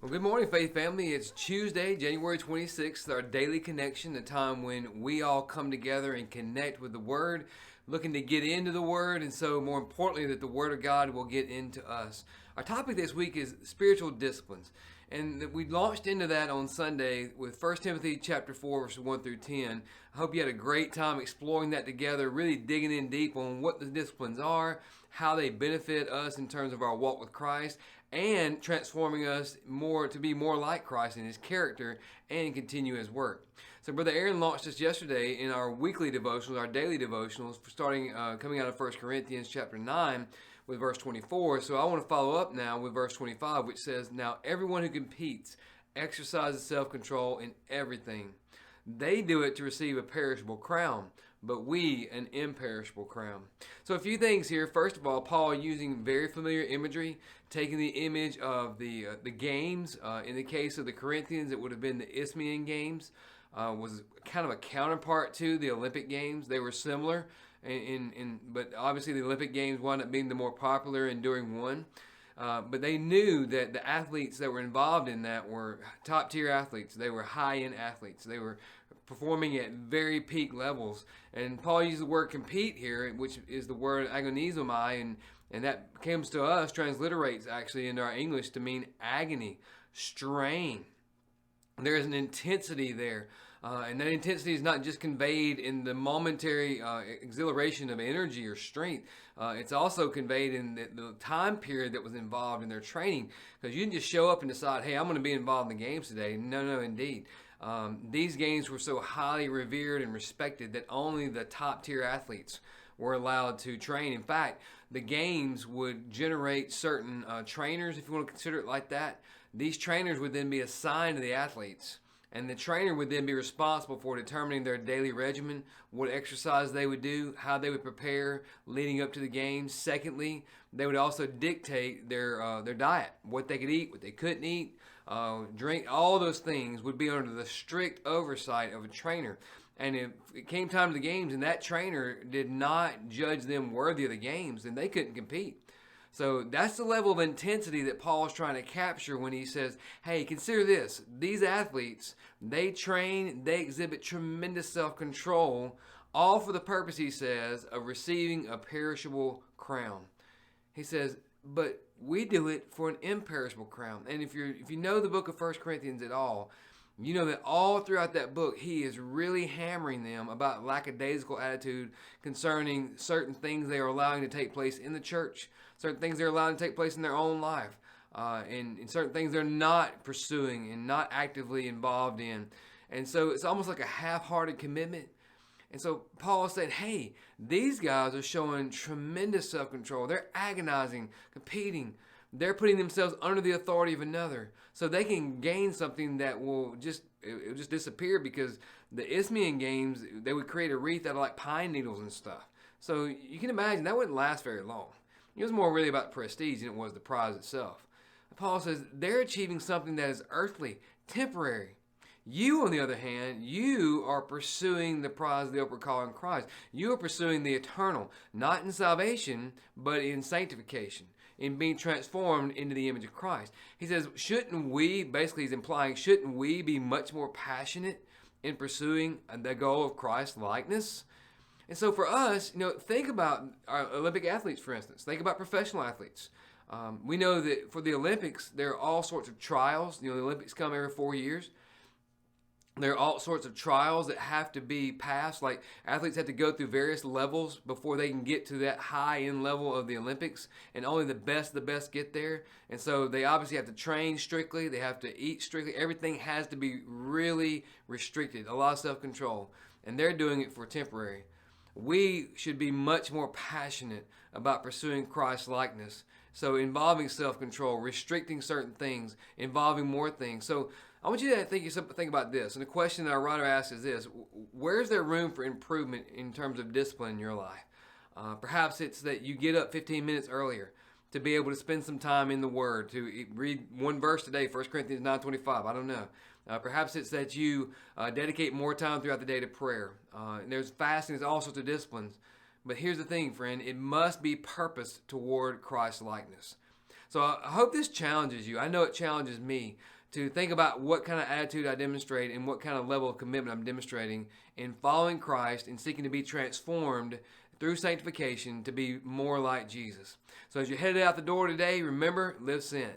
Well, good morning, Faith Family. It's Tuesday, January 26th, our daily connection, the time when we all come together and connect with the Word, looking to get into the Word, and so more importantly, that the Word of God will get into us. Our topic this week is spiritual disciplines, and we launched into that on Sunday with 1 Timothy chapter 4, verses 1 through 10. I hope you had a great time exploring that together, really digging in deep on what the disciplines are, how they benefit us in terms of our walk with Christ, and transforming us more to be more like Christ in His character and continue His work. So Brother Aaron launched us yesterday in our weekly devotionals, our daily devotionals, starting coming out of 1 Corinthians chapter 9 with verse 24. So I want to follow up now with verse 25, which says, "Now everyone who competes exercises self-control in everything. They do it to receive a perishable crown, but we an imperishable crown." So a few things here. First of all, Paul using very familiar imagery, taking the image of the games. In the case of the Corinthians, it would have been the Isthmian Games. Was kind of a counterpart to the Olympic Games. They were similar, but obviously the Olympic Games wound up being the more popular enduring one. But they knew that the athletes that were involved in that were top-tier athletes. They were high-end athletes. They were performing at very peak levels. And Paul used the word compete here, which is the word agonizomai, and that comes to us, transliterates actually into our English to mean agony, strain. There is an intensity there. And that intensity is not just conveyed in the momentary exhilaration of energy or strength. It's also conveyed in the time period that was involved in their training. Because you didn't just show up and decide, hey, I'm going to be involved in the games today. No, indeed. These games were so highly revered and respected that only the top tier athletes were allowed to train. In fact, the games would generate certain trainers, if you want to consider it like that. These trainers would then be assigned to the athletes. And the trainer would then be responsible for determining their daily regimen, what exercise they would do, how they would prepare leading up to the games. Secondly, they would also dictate their diet, what they could eat, what they couldn't eat, drink. All those things would be under the strict oversight of a trainer. And if it came time to the games and that trainer did not judge them worthy of the games, then they couldn't compete. So that's the level of intensity that Paul is trying to capture when he says, hey, consider this. These athletes, they train, they exhibit tremendous self-control, all for the purpose, he says, of receiving a perishable crown. He says, but we do it for an imperishable crown. And if you know the book of 1 Corinthians at all, you know that all throughout that book, he is really hammering them about lackadaisical attitude concerning certain things they are allowing to take place in the church, certain things they're allowing to take place in their own life, and certain things they're not pursuing and not actively involved in. And so it's almost like a half-hearted commitment. And so Paul is saying, hey, these guys are showing tremendous self-control. They're agonizing, competing. They're putting themselves under the authority of another so they can gain something that will just disappear, because the Isthmian Games, they would create a wreath out of like pine needles and stuff. So you can imagine that wouldn't last very long. It was more really about prestige than it was the prize itself. Paul says they're achieving something that is earthly, temporary. You, on the other hand, you are pursuing the prize of the upward call in Christ. You are pursuing the eternal, not in salvation, but in sanctification, in being transformed into the image of Christ. He says, shouldn't we, basically he's implying, shouldn't we be much more passionate in pursuing the goal of Christ likeness? And so for us, think about our Olympic athletes, for instance. Think about professional athletes. We know that for the Olympics, there are all sorts of trials. The Olympics come every 4 years. There are all sorts of trials that have to be passed. Like athletes have to go through various levels before they can get to that high-end level of the Olympics, and only the best get there. And so they obviously have to train strictly. They have to eat strictly. Everything has to be really restricted, a lot of self-control, and they're doing it for temporary. We should be much more passionate about pursuing Christ's likeness. So involving self-control, restricting certain things, involving more things. So I want you to think about this. And the question that our writer asks is this: where's there room for improvement in terms of discipline in your life? Perhaps it's that you get up 15 minutes earlier to be able to spend some time in the Word, to read one verse today, 1 Corinthians 9:25. I don't know. Perhaps it's that you dedicate more time throughout the day to prayer. And there's fasting, there's all sorts of disciplines. But here's the thing, friend. It must be purposed toward Christ's likeness. So I hope this challenges you. I know it challenges me to think about what kind of attitude I demonstrate and what kind of level of commitment I'm demonstrating in following Christ and seeking to be transformed through sanctification to be more like Jesus. So as you're headed out the door today, remember, live sin.